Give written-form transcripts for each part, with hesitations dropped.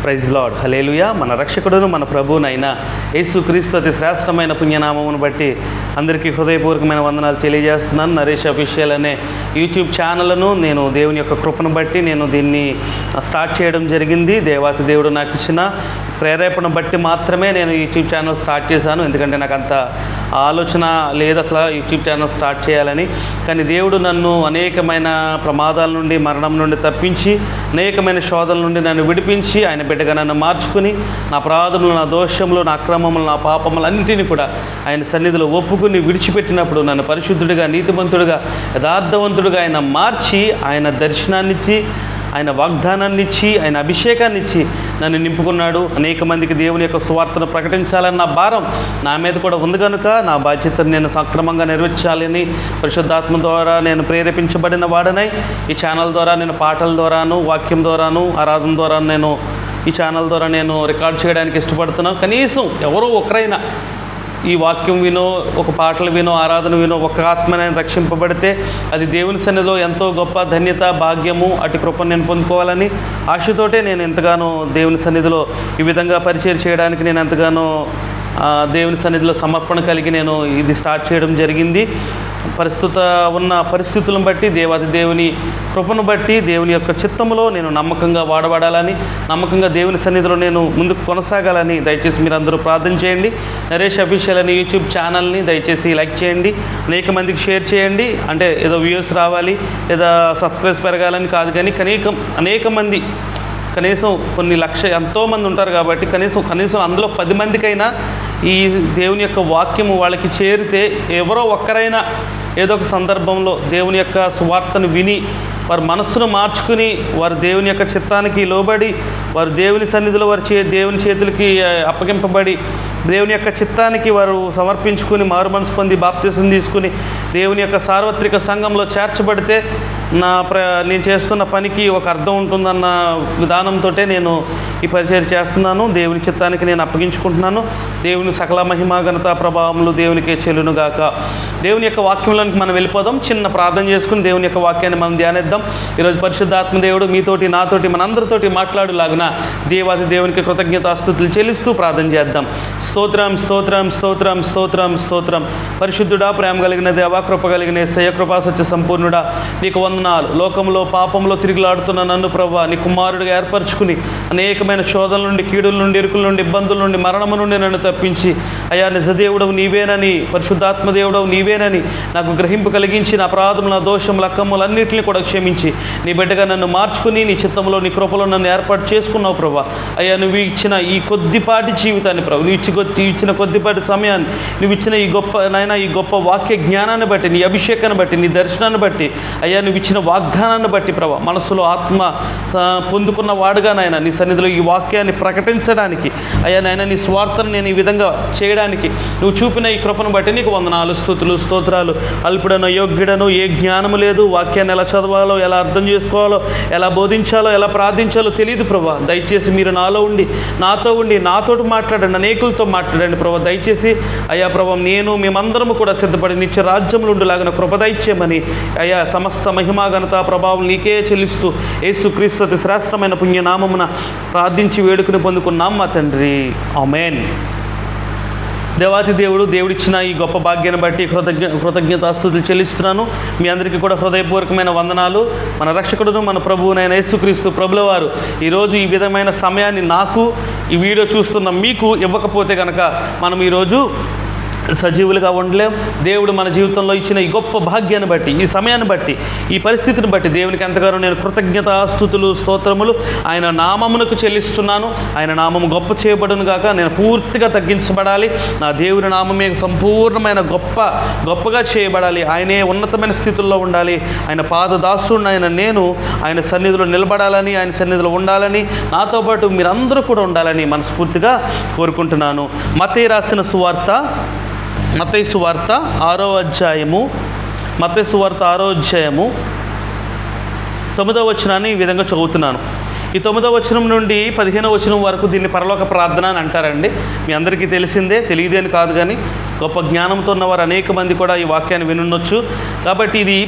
Praise lord. హల్లెలూయా. మన రక్షకుడును మన ప్రభువునైన యేసుక్రీస్తు అతి శ్రేష్టమైన పుణ్యనామమును బట్టి అందరికీ హృదయపూర్వకమైన వందనాలు తెలియజేస్తున్నాను. నరేష్ అఫీషియల్ అనే యూట్యూబ్ ఛానల్ను నేను దేవుని యొక్క కృపను బట్టి నేను దీన్ని స్టార్ట్ చేయడం జరిగింది. దేవాతి దేవుడు నాకు ఇచ్చిన ప్రేరేపణ బట్టి మాత్రమే నేను యూట్యూబ్ ఛానల్ స్టార్ట్ చేశాను. ఎందుకంటే నాకు అంత ఆలోచన లేదు అసలు యూట్యూబ్ ఛానల్ స్టార్ట్ చేయాలని. కానీ దేవుడు నన్ను అనేకమైన ప్రమాదాల నుండి, మరణం నుండి తప్పించి, అనేకమైన శోధనల నుండి నన్ను విడిపించి, ఆయన బిడ్డగా నన్ను మార్చుకుని, నా అపరాధములు, నా దోషములు, నా అక్రమములు, నా పాపములు అన్నింటినీ కూడా ఆయన సన్నిధిలో ఒప్పుకుని విడిచిపెట్టినప్పుడు నన్ను పరిశుద్ధుడిగా, నీతిమంతుడిగా, యథార్థవంతుడిగా ఆయన మార్చి, ఆయన దర్శనాన్నిచ్చి, ఆయన వాగ్దానాన్ని ఇచ్చి, ఆయన అభిషేకాన్ని ఇచ్చి నన్ను నింపుకున్నాడు. అనేక మందికి దేవుని యొక్క సువార్తను ప్రకటించాలన్న భారం నా మీద కూడా ఉంది కనుక నా బాధ్యతను నేను సక్రమంగా నెరవేర్చాలని పరిశుద్ధాత్మ ద్వారా నేను ప్రేరేపించబడిన వాడనై ఈ ఛానల్ ద్వారా నేను పాటల ద్వారాను, వాక్యం ద్వారాను, ఆరాధన ద్వారా నేను ఈ ఛానల్ ద్వారా నేను రికార్డ్ చేయడానికి ఇష్టపడుతున్నాను. కనీసం ఎవరో ఒకరైనా ఈ వాక్యం వినో, ఒక పాటలు వినో, ఆరాధన వినో, ఒక ఆత్మనైనా రక్షింపబడితే అది దేవుని సన్నిధిలో ఎంతో గొప్ప ధన్యత, భాగ్యము, అటు కృపను నేను పొందుకోవాలని ఆశతోటే నేను ఎంతగానో దేవుని సన్నిధిలో ఈ విధంగా పరిచయం చేయడానికి నేను ఎంతగానో దేవుని సన్నిధిలో సమర్పణ కలిగి నేను ఇది స్టార్ట్ చేయడం జరిగింది. ఉన్న పరిస్థితులను బట్టి, దేవాది దేవుని కృపను బట్టి, దేవుని యొక్క చిత్తములో నేను నమ్మకంగా వాడబడాలని, నమ్మకంగా దేవుని సన్నిధిలో నేను ముందుకు కొనసాగాలని దయచేసి మీరు అందరూ ప్రార్థన చేయండి. నరేష్ అఫీషియల్ అనే యూట్యూబ్ ఛానల్ని దయచేసి లైక్ చేయండి, అనేక మందికి షేర్ చేయండి. అంటే ఏదో వ్యూస్ రావాలి లేదా సబ్స్క్రైబ్స్ పెరగాలని కాదు, కానీ అనేక మంది, కనీసం కొన్ని ఎంతోమంది ఉంటారు కాబట్టి కనీసం అందులో 10 మందికైనా ఈ దేవుని యొక్క వాక్యము వాళ్ళకి చేరితే, ఎవరో ఒక్కరైనా ఏదో ఒక సందర్భంలో దేవుని యొక్క సువార్తను విని వారి మనస్సును మార్చుకుని, వారు దేవుని యొక్క చిత్తానికి లోబడి, వారు దేవుని సన్నిధిలో దేవుని చేతులకి అప్పగింపబడి, దేవుని యొక్క చిత్తానికి వారు సమర్పించుకుని, మారు మనసు పొంది, బాప్తిసం తీసుకుని దేవుని యొక్క సార్వత్రిక సంఘంలో చేర్చబడితే నేను చేస్తున్న పనికి ఒక అర్థం ఉంటుందన్న విధానంతో నేను ఈ పరిచయం చేస్తున్నాను. దేవుని చిత్తానికి నేను అప్పగించుకుంటున్నాను. దేవుని సకల మహిమ, ఘనత, ప్రభావములు దేవునికే చెల్లునుగాక. దేవుని యొక్క వాక్యంలోనికి మనం వెళ్ళిపోదాం. చిన్న ప్రార్థన చేసుకుని దేవుని యొక్క వాక్యాన్ని మనం ధ్యానిద్దాం. ఈరోజు పరిశుద్ధాత్మ దేవుడు మీతోటి, నాతోటి, మనందరితోటి మాట్లాడులాగున దేవాది దేవునికి కృతజ్ఞతాస్తుతులు చెల్లిస్తూ ప్రార్థన చేద్దాం. స్తోత్రం, స్తోత్రం, స్తోత్రం, స్తోత్రం, స్తోత్రం. పరిశుద్ధుడా, ప్రేమ కలిగిన దేవా, కృప కలిగిన యేసయ్య, కృపా సత్య సంపూర్ణుడా, నీకు వందనాలు. లోకంలో పాపంలో తిరుగులాడుతున్న నన్ను ప్రభువా నీ కుమారుడిగా ఏర్పరచుకుని అనేకమైన శోధనల నుండి, కీడుల నుండి, ఇరుకుల నుండి, ఇబ్బందుల నుండి, మరణము నుండి నన్ను తప్పించి, అయా నిజదేవుడవు నీవేనని, పరిశుద్ధాత్మ దేవుడవు నీవేనని నాకు గ్రహింపు కలిగించి, నా అపరాధములు, నా దోషములు, అక్కమ్ములు అన్నింటినీ కూడా క్షమించి నీ బిడ్డగా నన్ను మార్చుకుని నీ చిత్తంలో, నీ కృపలో నన్ను ఏర్పాటు చేసుకున్నావు ప్రభా. అయ్యా నువ్వు ఇచ్చిన ఈ కొద్దిపాటి జీవితాన్ని ప్రభు, నువ్వు ఇచ్చిన కొద్దిపాటి సమయాన్ని, నువ్వు ఇచ్చిన ఈ గొప్ప వాక్య జ్ఞానాన్ని బట్టి, నీ అభిషేకాన్ని బట్టి, నీ దర్శనాన్ని బట్టి, అయ్యా నువ్వు ఇచ్చిన వాగ్దానాన్ని బట్టి ప్రభా, మనసులో ఆత్మ పొందుకున్న వాడుగా నాయన నీ సన్నిధిలో ఈ వాక్యాన్ని ప్రకటించడానికి, అయ్యా నాయన నీ స్వార్థను నేను ఈ విధంగా చేయడానికి నువ్వు చూపిన ఈ కృపను బట్టి నీకు వందనాలు, స్తుతులు, స్తోత్రాలు. అల్పుడను, యోగ్యుడను, ఏ జ్ఞానము లేదు, వాక్యాన్ని ఎలా చదవాలో, ఎలా అర్థం చేసుకోవాలో, ఎలా బోధించాలో, ఎలా ప్రార్థించాలో తెలియదు ప్రభా. దయచేసి మీరు నాలో ఉండి, నాతో ఉండి, నాతోటి మాట్లాడండి, అనేకులతో మాట్లాడండి ప్రభా. దయచేసి అయ్యా ప్రభా, నేను మేమందరము కూడా సిద్ధపడి నిత్య రాజ్యంలో ఉండేలాగిన కృప దయచేయమని అయ్యా సమస్త మహిమా, ఘనత, ప్రభావం నీకే చెల్లిస్తూ యేసుక్రీస్తు అతి శ్రేష్టమైన పుణ్యనామమున ప్రార్థించి వేడుకుని పొందుకున్నాం మా తండ్రి. ఆమేన్. దేవాతి దేవుడిచ్చిన ఈ గొప్ప భాగ్యాన్ని బట్టి కృతజ్ఞతాస్తుతులు చెల్లిస్తున్నాను. మీ అందరికీ కూడా హృదయపూర్వకమైన వందనాలు. మన రక్షకుడును మన ప్రభువునైన యేసుక్రీస్తు ప్రభుల వారు ఈరోజు ఈ విధమైన సమయాన్ని నాకు, ఈ వీడియో చూస్తున్న మీకు ఇవ్వకపోతే కనుక మనం ఈరోజు సజీవులుగా ఉండలేం. దేవుడు మన జీవితంలో ఇచ్చిన ఈ గొప్ప భాగ్యాన్ని బట్టి, ఈ సమయాన్ని బట్టి, ఈ పరిస్థితిని బట్టి దేవునికి ఎంతగానో నేను కృతజ్ఞతాస్తుతులు, స్తోత్రములు ఆయన నామమునకు చెల్లిస్తున్నాను. ఆయన నామము గొప్ప చేయబడును గాక. నేను పూర్తిగా తగ్గించబడాలి. నా దేవుని నామమే సంపూర్ణమైన గొప్పగా చేయబడాలి. ఆయనే ఉన్నతమైన స్థితుల్లో ఉండాలి. ఆయన పాదదాసుడిని నేను ఆయన సన్నిధిలో నిలబడాలని, ఆయన సన్నిధిలో ఉండాలని, నాతో పాటు మీరందరూ కూడా ఉండాలని మనస్ఫూర్తిగా కోరుకుంటున్నాను. మత్తయి రాసిన సువార్త, మత్తయి సువార్త 6వ అధ్యాయము, మత్తయి సువార్త 6వ అధ్యాయము 9వ వచనాన్ని ఈ విధంగా చదువుతున్నాను. ఈ 9వ వచనం నుండి 15వ వచనం వరకు దీన్ని పరలోక ప్రార్థన అని అంటారండి. మీ అందరికీ తెలిసిందే, తెలియదు అని కాదు, కానీ గొప్ప జ్ఞానంతో ఉన్నవారు అనేక మంది కూడా ఈ వాక్యాన్ని వినుండొచ్చు. కాబట్టి ఇది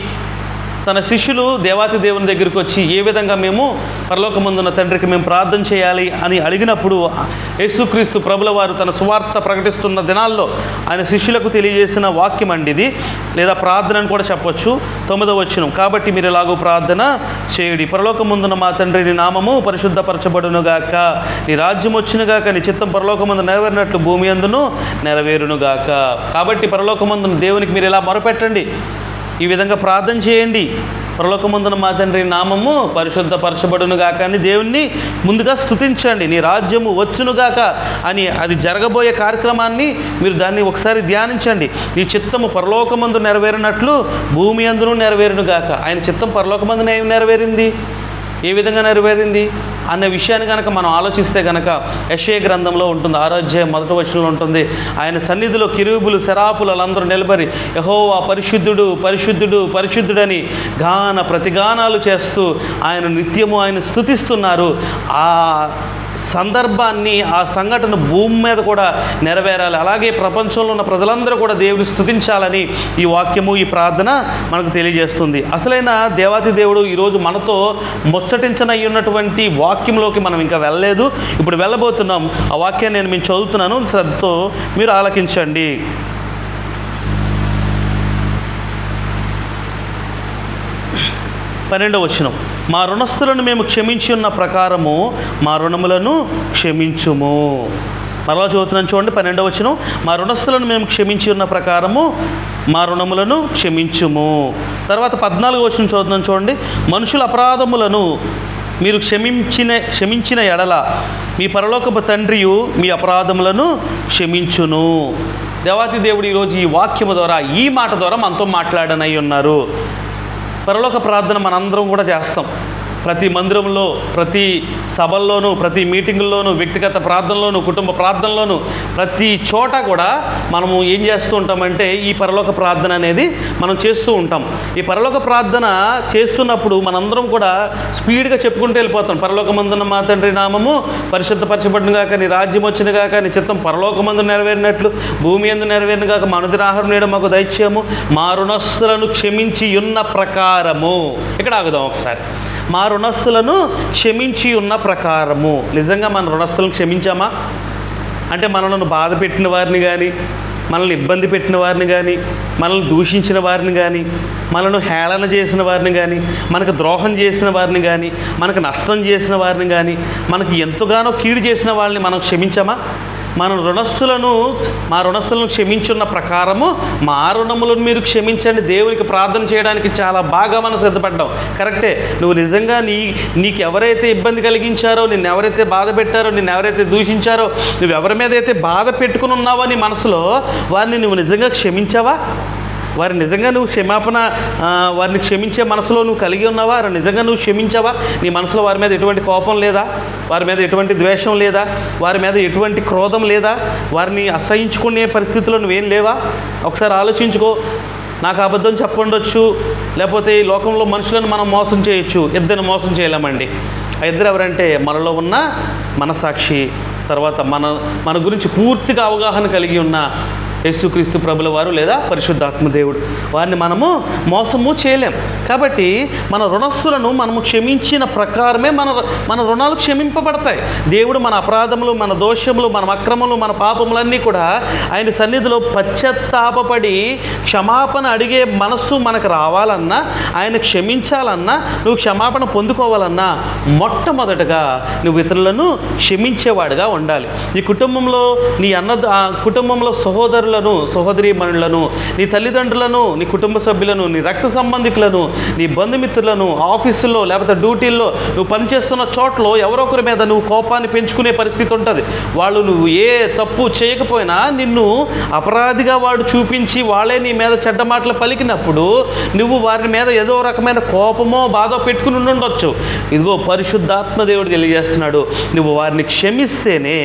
తన శిష్యులు దేవాతి దేవుని దగ్గరికి వచ్చి ఏ విధంగా మేము పరలోకమందున్న తండ్రికి మేము ప్రార్థన చేయాలి అని అడిగినప్పుడు యేసుక్రీస్తు ప్రభుల వారు తన సువార్త ప్రకటిస్తున్న దినాల్లో ఆయన శిష్యులకు తెలియజేసిన వాక్యం అండి ఇది, లేదా ప్రార్థన అని కూడా చెప్పొచ్చు. 9వ వచనం, కాబట్టి మీరు ఎలాగో ప్రార్థన చేయుడి, పరలోకమందున్న మా తండ్రి నీ నామము పరిశుద్ధపరచబడునుగాక, నీ రాజ్యం వచ్చునుగాక, నీ చిత్తం పరలోకమందు నెరవేరినట్లు భూమి అందును నెరవేరునుగాక. కాబట్టి పరలోకమందున్న దేవునికి మీరు ఇలా మొరపెట్టండి, ఈ విధంగా ప్రార్థన చేయండి, పరలోకమందున మా తండ్రి నామము పరిశుద్ధపరచబడునుగాక అని దేవుణ్ణి ముందుగా స్తుతించండి, నీ రాజ్యము వచ్చునుగాక అని అది జరగబోయే కార్యక్రమాన్ని మీరు దాన్ని ఒకసారి ధ్యానించండి. నీ చిత్తము పరలోకమందు నెరవేరినట్లు భూమి అందును నెరవేరునుగాక. ఆయన చిత్తం పరలోకమందున ఏమి నెరవేరింది, ఏ విధంగా నెరవేరింది అన్న విషయాన్ని కనుక మనం ఆలోచిస్తే కనుక యెషయా గ్రంథంలో ఉంటుంది, 6వ అధ్యాయం 1వ వచనంలో ఉంటుంది, ఆయన సన్నిధిలో కిరూబులు శరాపులు వాళ్ళందరూ నిలబడి యెహోవా పరిశుద్ధుడు పరిశుద్ధుడు పరిశుద్ధుడని గాన ప్రతిగానాలు చేస్తూ ఆయన నిత్యము ఆయన స్తుతిస్తున్నారు. ఆ సందర్భాన్ని, ఆ సంఘటన భూమి మీద కూడా నెరవేరాలి. అలాగే ప్రపంచంలో ఉన్న ప్రజలందరూ కూడా దేవుని స్తుతించాలని ఈ వాక్యము, ఈ ప్రార్థన మనకు తెలియజేస్తుంది. అసలైన దేవాతి దేవుడు ఈరోజు మనతో ముచ్చటించనయ్యి ఉన్నటువంటి వాక్యంలోకి మనం ఇంకా వెళ్ళలేదు, ఇప్పుడు వెళ్ళబోతున్నాం. ఆ వాక్యాన్ని నేను మీకు చదువుతున్నాను, శ్రద్ధతో మీరు ఆలకించండి. 12వ వచనం, మా రుణస్థులను మేము క్షమించి ఉన్న ప్రకారము మా రుణములను క్షమించుము. మరలా చదువుతున్నాను చూడండి, 12వ వచనం, మా రుణస్థులను మేము క్షమించి ఉన్న ప్రకారము మా రుణములను క్షమించుము. తర్వాత 14వ వచనం చదువుతున్నాను చూడండి, మనుషుల అపరాధములను మీరు క్షమించిన ఎడల మీ పరలోకపు తండ్రియు మీ అపరాధములను క్షమించును. దేవాతి దేవుడు ఈరోజు ఈ వాక్యము ద్వారా, ఈ మాట ద్వారా మనతో మాట్లాడనై ఉన్నారు. పరలోక ప్రార్థన మనందరం కూడా చేస్తాం. ప్రతి మందిరంలో, ప్రతి సభల్లోనూ, ప్రతి మీటింగుల్లోనూ, వ్యక్తిగత ప్రార్థనలోనూ, కుటుంబ ప్రార్థనలోనూ, ప్రతి చోట కూడా మనము ఏం చేస్తూ ఉంటామంటే ఈ పరలోక ప్రార్థన అనేది మనం చేస్తూ ఉంటాం. ఈ పరలోక ప్రార్థన చేస్తున్నప్పుడు మనందరం కూడా స్పీడ్గా చెప్పుకుంటూ వెళ్ళిపోతాం. పరలోకమందున మా తండ్రి నామము పరిశుద్ధపరచబడునుగాక, నీ రాజ్యం వచ్చునుగాక, నీ చిత్తం పరలోకమందు నెరవేరినట్లు భూమి యందు నెరవేరునుగాక, మా అనుదిన ఆహారం నేడు మాకు దయచేయము, మా రుణస్థులను క్షమించి ఉన్న ప్రకారము. ఇక్కడ ఆగుదాం ఒకసారి. మా రుణస్థులను క్షమించి ఉన్న ప్రకారము. నిజంగా మన రుణస్థులను క్షమించామా? అంటే మనల్ని బాధ పెట్టిన వారిని కానీ, మనల్ని ఇబ్బంది పెట్టిన వారిని కానీ, మనల్ని దూషించిన వారిని కానీ, మనల్ని హేళన చేసిన వారిని కానీ, మనకు ద్రోహం చేసిన వారిని కానీ, మనకు నష్టం చేసిన వారిని కానీ, మనకు ఎంతగానో కీడు చేసిన వాళ్ళని మనం క్షమించామా? మా రుణస్థులను క్షమించున్న ప్రకారము మా రుణములను మీరు క్షమించండి. దేవునికి ప్రార్థన చేయడానికి చాలా బాగా మనం సిద్ధపడ్డాం. కరెక్టే. నువ్వు నిజంగా నీకు ఎవరైతే ఇబ్బంది కలిగించారో, నిన్ను ఎవరైతే బాధ పెట్టారో, నిన్ను ఎవరైతే దూషించారో, నువ్వు ఎవరి మీద అయితే బాధ పెట్టుకుని ఉన్నావో నీ మనసులో, వారిని నువ్వు నిజంగా క్షమించావా? వారిని నిజంగా నువ్వు వారిని క్షమించే మనసులో నువ్వు కలిగి ఉన్నావా? నిజంగా నువ్వు క్షమించావా? నీ మనసులో వారి మీద ఎటువంటి కోపం లేదా? వారి మీద ఎటువంటి ద్వేషం లేదా? వారి మీద ఎటువంటి క్రోధం లేదా? వారిని అసహించుకునే పరిస్థితిలో నువ్వేం లేవా? ఒకసారి ఆలోచించుకో. నాకు అబద్ధం చెప్పండొచ్చు, లేకపోతే ఈ లోకంలో మనుషులను మనం మోసం చేయొచ్చు, ఇద్దరిని మోసం చేయలేమండి. ఆ ఇద్దరు ఎవరంటే మనలో ఉన్న మనసాక్షి, తర్వాత మన గురించి పూర్తిగా అవగాహన కలిగి ఉన్న యేసుక్రీస్తు ప్రభుల వారు లేదా పరిశుద్ధాత్మ దేవుడు. వారిని మనము మోసము చేయలేం. కాబట్టి మన రుణస్థులను మనము క్షమించిన ప్రకారమే మన రుణాలు క్షమింపబడతాయి. దేవుడు మన అపరాధములు, మన దోషములు, మన అక్రమములు, మన పాపములన్నీ కూడా ఆయన సన్నిధిలో పశ్చాత్తాపపడి క్షమాపణ అడిగే మనస్సు మనకు రావాలన్నా, ఆయన క్షమించాలన్నా, నువ్వు క్షమాపణ పొందుకోవాలన్నా మొట్టమొదటగా నువ్వు ఇతరులను క్షమించేవాడుగా ఉండాలి. నీ కుటుంబంలో కుటుంబంలో సహోదరీమణులను, నీ తల్లిదండ్రులను, నీ కుటుంబ సభ్యులను, నీ రక్త సంబంధికులను, నీ బంధుమిత్రులను, ఆఫీసుల్లో లేకపోతే డ్యూటీల్లో, నువ్వు పనిచేస్తున్న చోట్ల ఎవరో ఒకరి మీద నువ్వు కోపాన్ని పెంచుకునే పరిస్థితి ఉంటుంది. వాళ్ళు నువ్వు ఏ తప్పు చేయకపోయినా నిన్ను అపరాధిగా వాడు చూపించి వాళ్ళే నీ మీద చెడ్డ మాటలు పలికినప్పుడు నువ్వు వారి మీద ఏదో రకమైన కోపమో బాధో పెట్టుకుని ఉండొచ్చు. ఇదిగో పరిశుద్ధాత్మ దేవుడు తెలియజేస్తున్నాడు, నువ్వు వారిని క్షమిస్తేనే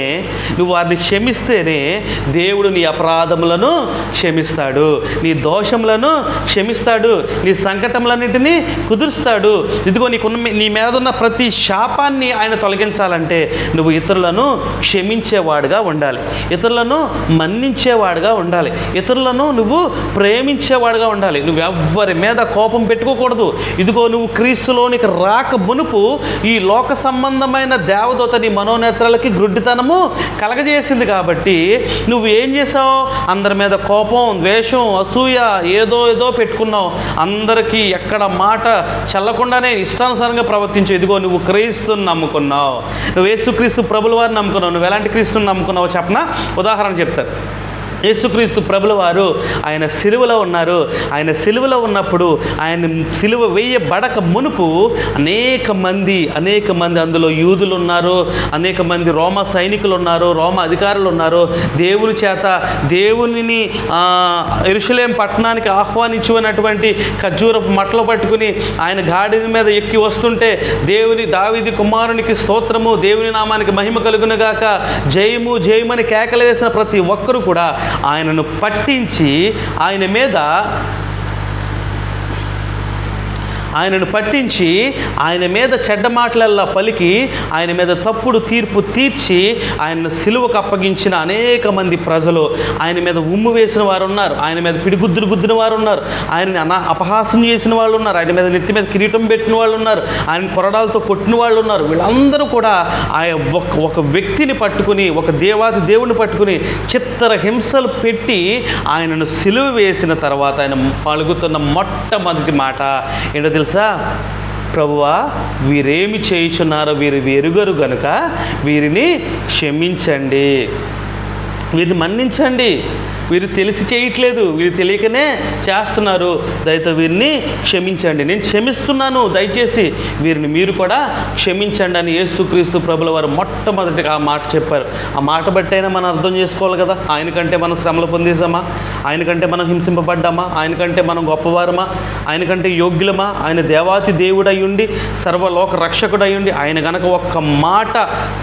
దేవుడు నీ అపరాధములను అపరాధములను క్షమిస్తాడు, నీ దోషములను క్షమిస్తాడు, నీ సంకటములన్నింటినీ కుదురుస్తాడు. ఇదిగో నీ మీద ఉన్న ప్రతి శాపాన్ని ఆయన తొలగించాలంటే నువ్వు ఇతరులను క్షమించేవాడుగా ఉండాలి, ఇతరులను మన్నించేవాడుగా ఉండాలి, ఇతరులను నువ్వు ప్రేమించేవాడుగా ఉండాలి. నువ్వు ఎవ్వరి మీద కోపం పెట్టుకోకూడదు. ఇదిగో నువ్వు క్రీస్తులోనికి రాక మునుపు ఈ లోక సంబంధమైన దేవదూత నీ మనోనేత్రాలకి గ్రుడ్డితనము కలగజేసింది కాబట్టి నువ్వు ఏం చేసావు? అందరి మీద కోపం, ద్వేషం, అసూయ ఏదో పెట్టుకున్నావు. అందరికీ ఎక్కడ మాట చల్లకుండానే ఇష్టానుసారంగా ప్రవర్తించు. ఇదిగో నువ్వు క్రీస్తుని నమ్ముకున్నావు, నువ్వు యేసుక్రీస్తు ప్రభుల వారిని నమ్ముకున్నావు. నువ్వు ఎలాంటి క్రీస్తుని నమ్ముకున్నావో చెప్పనా? ఉదాహరణ చెప్తారు. యేసుక్రీస్తు ప్రభుల వారు ఆయన సిలువలో ఉన్నారు. ఆయన సిలువలో ఉన్నప్పుడు ఆయన సిలువ వేయబడక మునుపు అనేక మంది అందులో యూదులు ఉన్నారు, అనేక మంది రోమ సైనికులు ఉన్నారు, రోమ అధికారులు ఉన్నారు. దేవుని చేత దేవునిని యెరూషలేము పట్టణానికి ఆహ్వానించుకున్నటువంటి ఖర్జూరపు మట్టలు పట్టుకుని ఆయన గాడిద మీద ఎక్కి వస్తుంటే దావీదు కుమారునికి స్తోత్రము, దేవుని నామానికి మహిమ కలుగునుగాక, జయము జయమని కేకలు వేసిన ప్రతి ఒక్కరూ కూడా ఆయనను పట్టించి ఆయన మీద చెడ్డ మాటలల్లా పలికి ఆయన మీద తప్పుడు తీర్పు తీర్చి ఆయనను సిలువకు అప్పగించిన అనేక మంది ప్రజలు, ఆయన మీద ఉమ్ము వేసిన వారు ఉన్నారు, ఆయన మీద పిడిగుద్దులు గుద్దిన వారు ఉన్నారు, ఆయనని అపహాసం చేసిన వాళ్ళు ఉన్నారు, ఆయన మీద నెత్తి మీద కిరీటం పెట్టిన వాళ్ళు ఉన్నారు, ఆయన కొరడాలతో కొట్టిన వాళ్ళు ఉన్నారు. వీళ్ళందరూ కూడా ఒక వ్యక్తిని పట్టుకుని, ఒక దేవుని పట్టుకుని చిత్తర హింసలు పెట్టి ఆయనను సిలువ వేసిన తర్వాత ఆయన పలుకుతున్న మొట్టమొదటి మాట ఏంటో తెలుసా? ప్రభువా, వీరేమి చేయుచున్నారో వీరు ఎరుగరు గనుక వీరిని క్షమించండి, వీరిని మన్నించండి, వీరు తెలిసి చేయట్లేదు, వీరు తెలియకనే చేస్తున్నారు, దయతో వీరిని క్షమించండి, నేను క్షమిస్తున్నాను, దయచేసి వీరిని మీరు కూడా క్షమించండి అని యేసుక్రీస్తు ప్రభుల వారు మొట్టమొదటిగా ఆ మాట చెప్పారు. ఆ మాట బట్టైనా మనం అర్థం చేసుకోవాలి కదా. ఆయనకంటే మనం శ్రమలు పొందేసామా? ఆయనకంటే మనం హింసింపబడ్డామా? ఆయనకంటే మనం గొప్పవారమా? ఆయనకంటే యోగ్యులమా? ఆయన దేవాతి దేవుడై ఉండి సర్వలోక రక్షకుడై ఉండి ఆయన గనక ఒక్క మాట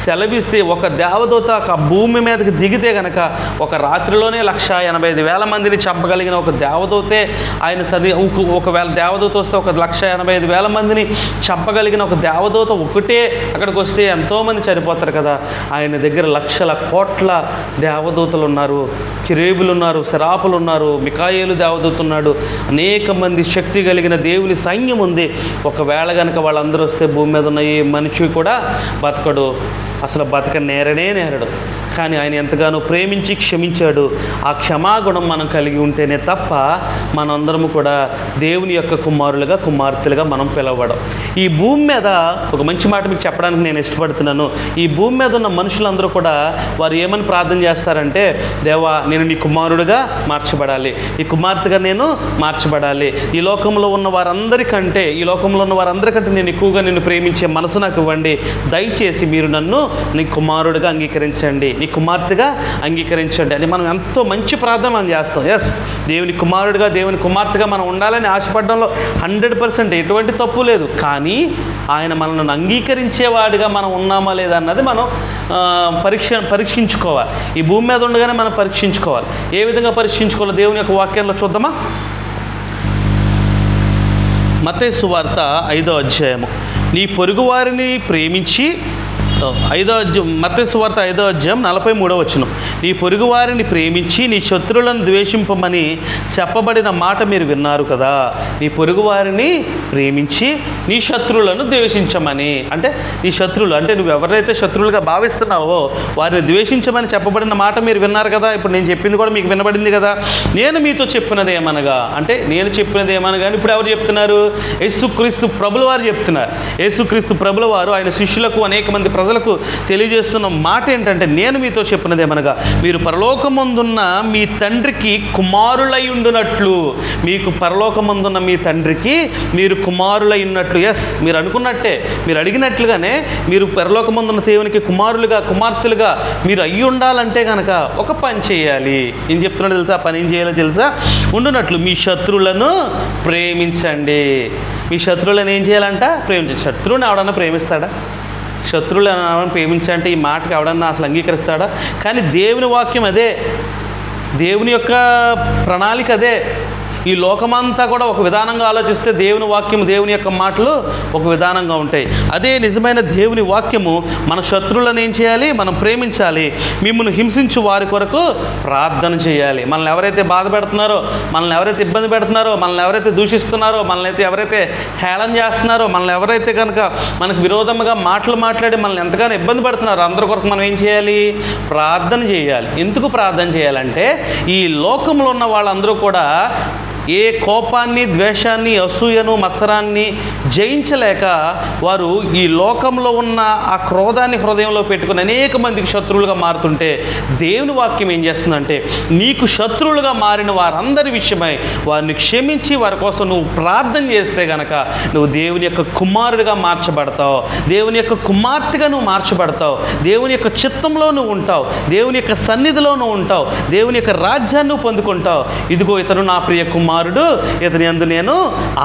సెలవిస్తే, ఒక దేవదూత ఒక భూమి మీదకి దిగితే గనక ఒక రాత్రిలోనే 1,85,000 మందిని చంపగలిగిన ఒక దేవదూతే ఆయన ఒకవేళ దేవదూత వస్తే 1,85,000 మందిని చంపగలిగిన ఒక దేవదూత ఒకటే అక్కడికి వస్తే ఎంతోమంది చనిపోతారు కదా. ఆయన దగ్గర లక్షల కోట్ల దేవదూతలు ఉన్నారు, కిరేబులు ఉన్నారు, శరాపులు ఉన్నారు, మికాయేలు దేవదూత ఉన్నాడు, అనేక మంది శక్తి కలిగిన దేవుని సైన్యం ఉంది. ఒకవేళ కనుక వాళ్ళందరూ వస్తే భూమి మీద ఉన్న ఏ మనిషి కూడా బతకడు, అసలు నేరడు. కానీ ఆయన ఎంతగానో ప్రేమించి క్షమించాడు. ఆ క్షమాగుణం మనం కలిగి ఉంటేనే తప్ప మనందరము కూడా దేవుని యొక్క కుమారులుగా కుమార్తెలుగా మనం పిలవడం. ఈ భూమి మీద ఒక మంచి మాట మీకు చెప్పడానికి నేను ఇష్టపడుతున్నాను. ఈ భూమి మీద ఉన్న మనుషులందరూ కూడా వారు ఏమని ప్రార్థన చేస్తారంటే, దేవా, నేను నీ కుమారుడుగా మార్చబడాలి, నీ కుమార్తెగా నేను మార్చబడాలి, ఈ లోకంలో ఉన్న వారందరికంటే నేను ఎక్కువగా నిన్ను ప్రేమించే మనసు నాకు ఇవ్వండి, దయచేసి మీరు నన్ను నీ కుమారుడిగా అంగీకరించండి, నీ కుమార్తెగా అంగీకరించండి అని మనం ఎంతో మంచి ప్రార్థన మనం చేస్తాం. ఎస్, దేవుని కుమారుడిగా దేవుని కుమార్తెగా మనం ఉండాలని ఆశపడడంలో 100% ఎటువంటి తప్పు లేదు. కానీ ఆయన మనల్ని అంగీకరించేవాడిగా మనం ఉన్నామా లేదా అన్నది మనం పరీక్షించుకోవాలి. ఈ భూమి మీద ఉండగానే మనం పరీక్షించుకోవాలి. ఏ విధంగా పరీక్షించుకోవాలో దేవుని యొక్క వాక్యంలో చూద్దామా? మత్తయి సువార్త 5వ అధ్యాయము. నీ పొరుగువారిని ప్రేమించి మత్తయి సువార్త 5వ అధ్యాయం 43వ వచనం. నీ పొరుగువారిని ప్రేమించి నీ శత్రువులను ద్వేషింపమని చెప్పబడిన మాట మీరు విన్నారు కదా. నీ పొరుగువారిని ప్రేమించి నీ శత్రువులను ద్వేషించమని, అంటే నీ శత్రువులు అంటే నువ్వు ఎవరైతే శత్రువులుగా భావిస్తున్నావో వారిని ద్వేషించమని చెప్పబడిన మాట మీరు విన్నారు కదా. ఇప్పుడు నేను చెప్పింది కూడా మీకు వినబడింది కదా. నేను మీతో చెప్పినది ఏమనగా, అంటే నేను చెప్పినది ఏమనగా ఇప్పుడు ఎవరు చెప్తున్నారు? యేసుక్రీస్తు ప్రభుల వారు చెప్తున్నారు. యేసుక్రీస్తు ప్రభుల వారు ఆయన శిష్యులకు అనేక మంది ప్రజలకు తెలియజేస్తున్న మాట ఏంటంటే, నేను మీతో చెప్పినది ఏమనగా, మీరు పరలోకమందున్న మీ తండ్రికి కుమారులై ఉండునట్లు, మీకు పరలోకమందున్న మీ తండ్రికి మీరు కుమారులై ఉన్నట్లు. ఎస్, మీరు అనుకున్నట్టే, మీరు అడిగినట్లుగానే మీరు పరలోకమందున్న దేవునికి కుమారులుగా కుమార్తెలుగా మీరు అయ్యి ఉండాలంటే కనుక ఒక పని చేయాలి. ఏం చెప్తున్నాడు తెలుసా? పని ఏం చేయాలో తెలుసా? ఉండునట్లు మీ శత్రువులను ప్రేమించండి. మీ శత్రువులను ఏం చేయాలంట? ప్రేమించండి. శత్రువుని ఎవడన్నా ప్రేమిస్తాడా? శత్రువులను ఎవరైనా ప్రేమించాలంటే ఈ మాటకి ఎవడన్నా అసలు అంగీకరిస్తాడా? కానీ దేవుని వాక్యం అదే. దేవుని యొక్క ప్రణాళిక అదే. ఈ లోకమంతా కూడా ఒక విధానంగా ఆలోచిస్తే దేవుని వాక్యం, దేవుని యొక్క మాటలు ఒక విధానంగా ఉంటాయి. అదే నిజమైన దేవుని వాక్యము, మన శత్రువులను ఏం చేయాలి? మనం ప్రేమించాలి. మిమ్మల్ని హింసించు వారి కొరకు ప్రార్థన చేయాలి. మనల్ని ఎవరైతే బాధ పెడుతున్నారో, మనల్ని ఎవరైతే ఇబ్బంది పెడుతున్నారో, మనల్ని ఎవరైతే దూషిస్తున్నారో, మనల్ని అయితే ఎవరైతే హేళన చేస్తున్నారో, మనల్ని ఎవరైతే కనుక మనకు విరోధంగా మాటలు మాట్లాడి మనల్ని ఎంతగానో ఇబ్బంది పెడుతున్నారో అందరి కొరకు మనం ఏం చేయాలి? ప్రార్థన చేయాలి. ఎందుకు ప్రార్థన చేయాలంటే, ఈ లోకంలో ఉన్న వాళ్ళందరూ కూడా ఏ కోపాన్ని, ద్వేషాన్ని, అసూయను, మత్సరాన్ని జయించలేక వారు ఈ లోకంలో ఉన్న ఆ క్రోధాన్ని హృదయంలో పెట్టుకుని అనేక మందికి శత్రువులుగా మారుతుంటే, దేవుని వాక్యం ఏం చేస్తుందంటే, నీకు శత్రువులుగా మారిన వారందరి విషయమై వారిని క్షమించి వారి కోసం నువ్వు ప్రార్థన చేస్తే గనక నువ్వు దేవుని యొక్క కుమారుడిగా మార్చబడతావు, దేవుని యొక్క కుమార్తెగా నువ్వు మార్చబడతావు, దేవుని యొక్క చిత్తంలో నువ్వు ఉంటావు, దేవుని యొక్క సన్నిధిలో నువ్వు ఉంటావు, దేవుని యొక్క రాజ్యాన్ని నువ్వు పొందుకుంటావు. ఇదిగో ఇతను నా ప్రియ కుమారుడు, ఇతని యందు నేను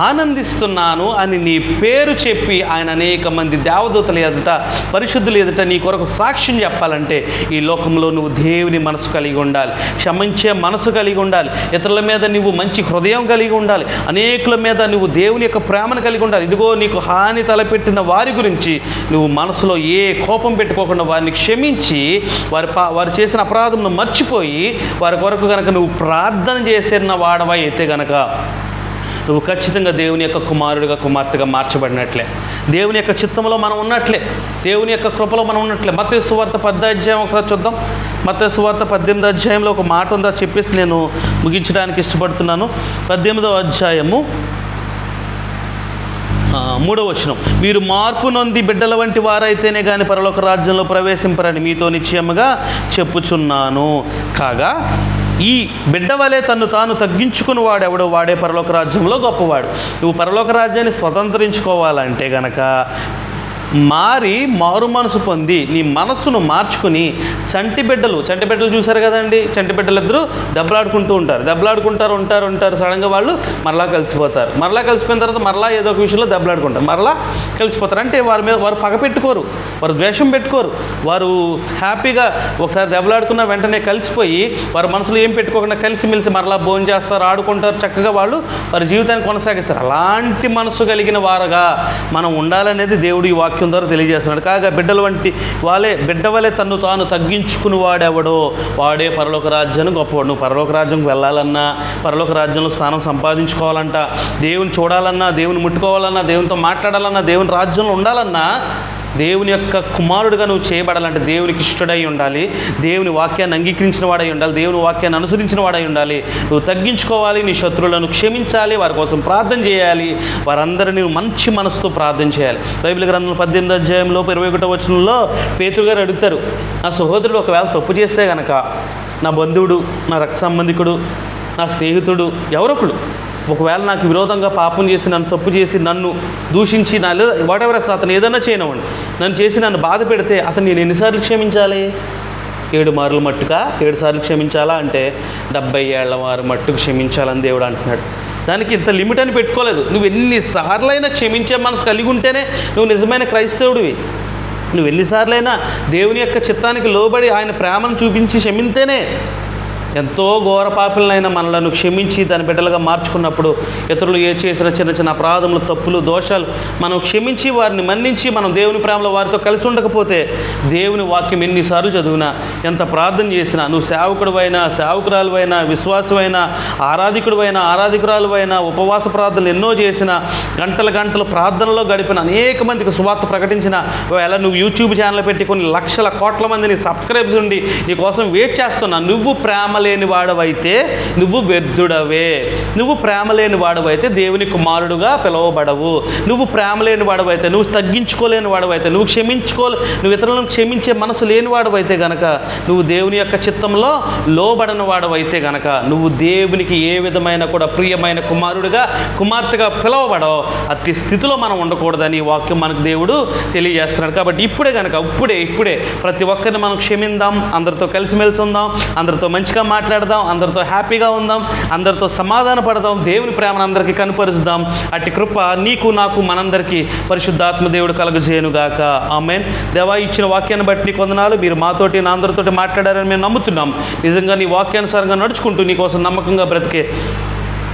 ఆనందిస్తున్నాను అని నీ పేరు చెప్పి ఆయన అనేక మంది దేవదూతల ఎదుట, పరిశుద్ధుల ఎదుట నీ కొరకు సాక్ష్యం చెప్పాలంటే ఈ లోకంలో నువ్వు దేవుని మనసు కలిగి ఉండాలి, క్షమించే మనసు కలిగి ఉండాలి, ఇతరుల మీద నువ్వు మంచి హృదయం కలిగి ఉండాలి, అనేకుల మీద నువ్వు దేవుని యొక్క ప్రేమను కలిగి ఉండాలి. ఇదిగో నీకు హాని తలపెట్టిన వారి గురించి నువ్వు మనసులో ఏ కోపం పెట్టుకోకుండా వారిని క్షమించి వారు చేసిన అపరాధమును మర్చిపోయి వారి కొరకు కనుక నువ్వు ప్రార్థన చేసిన వాడవా అయితే కనుక నువ్వు ఖచ్చితంగా దేవుని యొక్క కుమారుడిగా, కుమార్తెగా మార్చబడినట్లే, దేవుని యొక్క చిత్తంలో మనం ఉన్నట్లే, దేవుని యొక్క కృపలో మనం ఉన్నట్లే. మత్తయి సువార్త 10వ అధ్యాయం ఒకసారి చూద్దాం. మత్తయి సువార్త 18వ అధ్యాయంలో ఒక మాట ఉందా చెప్పేసి నేను ముగించడానికి ఇష్టపడుతున్నాను. 18వ అధ్యాయము 3వ వచనం, మీరు మార్పు నొంది బిడ్డల వంటి వారైతేనే కానీ పరలోక రాజ్యంలో ప్రవేశింపరని మీతో నిశ్చయముగా చెప్పుచున్నాను. కాగా ఈ బిడ్డ వలె తన్ను తాను తగ్గించుకుని వాడెవడో వాడే పరలోక రాజ్యంలో గొప్పవాడు. నువ్వు పరలోక రాజ్యాన్ని స్వతంత్రించుకోవాలంటే గనక మారు మనసు పొంది నీ మనస్సును మార్చుకుని చంటి బిడ్డలు చూశారు కదండి, చంటి బిడ్డలు ఇద్దరు దెబ్బలాడుకుంటూ ఉంటారు. సడన్గా వాళ్ళు మరలా కలిసిపోయిన తర్వాత మరలా ఏదో ఒక విషయంలో దెబ్బలాడుకుంటారు, మరలా కలిసిపోతారు. అంటే వారు పగ పెట్టుకోరు, వారు ద్వేషం పెట్టుకోరు, వారు హ్యాపీగా ఒకసారి దెబ్బలాడుకున్న వెంటనే కలిసిపోయి వారి మనసులో ఏం పెట్టుకోకుండా కలిసిమెలిసి మరలా భోజనం చేస్తారు, ఆడుకుంటారు, చక్కగా వారి జీవితాన్ని కొనసాగిస్తారు. అలాంటి మనసు కలిగిన వారుగా మనం ఉండాలనేది దేవుడు ఈ వాక్యం ద్వారా తెలియజేస్తున్నాడు. కాగా బిడ్డ వలె తన్ను తాను తగ్గించుకుని వాడెవడో వాడే పరలోక రాజ్యాన్ని గొప్పవాడు. నువ్వు పరలోక రాజ్యంకి వెళ్ళాలన్నా, పరలోక రాజ్యంలో స్థానం సంపాదించుకోవాలంట, దేవుని చూడాలన్నా, దేవుని ముట్టుకోవాలన్నా, దేవునితో మాట్లాడాలన్నా, దేవుని రాజ్యంలో ఉండాలన్నా, దేవుని యొక్క కుమారుడిగా నువ్వు చేయబడాలంటే దేవునికి ఇష్టడై ఉండాలి, దేవుని వాక్యాన్ని అంగీకరించిన వాడై ఉండాలి, దేవుని వాక్యాన్ని అనుసరించిన వాడై ఉండాలి. నువ్వు తగ్గించుకోవాలి, నీ శత్రువులను క్షమించాలి, వారి కోసం ప్రార్థన చేయాలి, వారందరినీ మంచి మనసుతో ప్రార్థన చేయాలి. బైబిల్ గ్రంథం 18వ అధ్యాయంలో 21వ వచనంలో పేతురు గారు అడుగుతారు, నా సహోదరుడు ఒకవేళ తప్పు చేస్తే గనక నా బంధువుడు, నా రక్త సంబంధికుడు, నా స్నేహితుడు ఎవరొకడు ఒకవేళ నాకు విరోధంగా పాపం చేసి నన్ను తప్పు చేసి నన్ను దూషించి వాట్ ఎవర్ అతను ఏదైనా చేయనివ్వండి, నన్ను చేసి నన్ను బాధ పెడితే అతను నేను ఎన్నిసార్లు క్షమించాలి? 7 మార్లు మట్టుగా 7 సార్లు క్షమించాలా అంటే 70 ఏళ్ల వారు మట్టుకు క్షమించాలని దేవుడు అంటున్నాడు. దానికి ఇంత లిమిట్ అని పెట్టుకోలేదు. నువ్వు ఎన్నిసార్లైనా క్షమించే మనసు కలిగి ఉంటేనే నువ్వు నిజమైన క్రైస్తవుడివి. నువ్వు ఎన్నిసార్లైనా దేవుని యొక్క చిత్తానికి లోబడి ఆయన ప్రేమను చూపించి క్షమింతేనే. ఎంతో ఘోర పాపులనైనా మనలను క్షమించి తన బిడ్డలుగా మార్చుకున్నప్పుడు ఇతరులు చేసిన చిన్న చిన్న అపరాధములు, తప్పులు, దోషాలు మనం క్షమించి వారిని మన్నించి మనం దేవుని ప్రేమలో వారితో కలిసి ఉండకపోతే దేవుని వాక్యం ఎన్నిసార్లు చదివినా, ఎంత ప్రార్థన చేసినా, నువ్వు సేవకుడివైనా, సేవకురాలువైనా, విశ్వాసమైనా, ఆరాధికురాలువైనా, ఉపవాస ప్రార్థనలు ఎన్నో చేసినా, గంటలు ప్రార్థనలో గడిపిన, అనేక మందికి సువార్త ప్రకటించిన, ఎలా నువ్వు యూట్యూబ్ ఛానల్ పెట్టి కొన్ని లక్షల కోట్ల మందిని సబ్స్క్రైబ్స్ ఉండి నీ కోసం వెయిట్ చేస్తున్నా, నువ్వు ప్రేమ లేని వాడవైతే నువ్వు వ్యర్థుడవే. నువ్వు ప్రేమ లేని వాడవైతే దేవుని కుమారుడుగా పిలువబడవు. నువ్వు ప్రేమ లేని వాడవైతే, నువ్వు తగ్గించుకోలేని వాడవైతే, నువ్వు ఇతరులను క్షమించే మనసు లేని వాడవైతే గనక, నువ్వు దేవుని యొక్క చిత్తంలో లోబడని వాడవైతే గనక నువ్వు దేవునికి ఏ విధమైన కూడా ప్రియమైన కుమారుడిగా, కుమార్తెగా పిలువబడవు. అట్టి స్థితిలో మనం ఉండకూడదని ఈ వాక్యం మనకు దేవుడు తెలియజేస్తున్నాడు. కాబట్టి ఇప్పుడే ప్రతి ఒక్కరిని మనం క్షమిందాం, అందరితో కలిసిమెలిసి ఉందాం, అందరితో మంచిగా మాట్లాడదాం, అందరితో హ్యాపీగా ఉందాం, అందరితో సమాధాన పడదాం, దేవుని ప్రేమను అందరికీ కనుపరుద్దాం. అట్టి కృప నీకు నాకు మనందరికీ పరిశుద్ధాత్మ దేవుడు కలుగజేయునుగాక. ఆమేన్. దేవా, ఇచ్చిన వాక్యాన్ని బట్టి నీకు వందనాలు. మీరు మాతోటి నా అందరితోటి మాట్లాడారని మేము నమ్ముతున్నాం. నిజంగా నీ వాక్యానుసారంగా నడుచుకుంటూ నీకోసం నమ్మకంగా బ్రతికే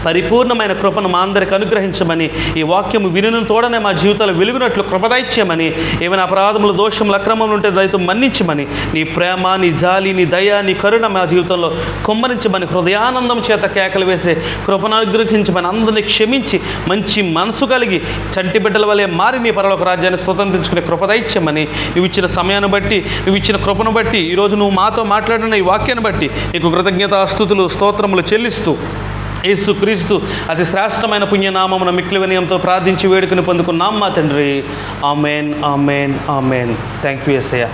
పరిపూర్ణమైన కృపను మా అందరికి అనుగ్రహించమని, ఈ వాక్యము వినును తోడనే మా జీవితాలు వెలుగునట్లు కృపదైత్యమని, ఏమైనా అపరాధములు, దోషములు, అక్రమములు ఉంటే దయతో మన్నించమని, నీ ప్రేమ, నీ జాలి, నీ దయ, నీ కరుణ మా జీవితంలో కుమ్మరించమని, హృదయానందం చేత కేకలు వేసే కృపను అనుగ్రహించమని, అందరినీ క్షమించి మంచి మనసు కలిగి చంటి బిడ్డల వలె మారి నీ పరలోక రాజ్యాన్ని స్వతంత్రించుకునే కృపదైత్యమని, నువ్వు ఇచ్చిన సమయాన్ని బట్టి, నువ్వు ఇచ్చిన కృపను బట్టి, ఈరోజు నువ్వు మాతో మాట్లాడిన ఈ వాక్యాన్ని బట్టి నీకు కృతజ్ఞతాస్తుతులు, స్తోత్రములు చెల్లిస్తూ యేసుక్రీస్తు అతి శ్రేష్టమైన పుణ్యనామమున మిక్కిలి వినయంతో ప్రార్థించి వేడుకని పొందుకున్నాం మా తండ్రి. Amen, amen, amen. Thank you Yesayya.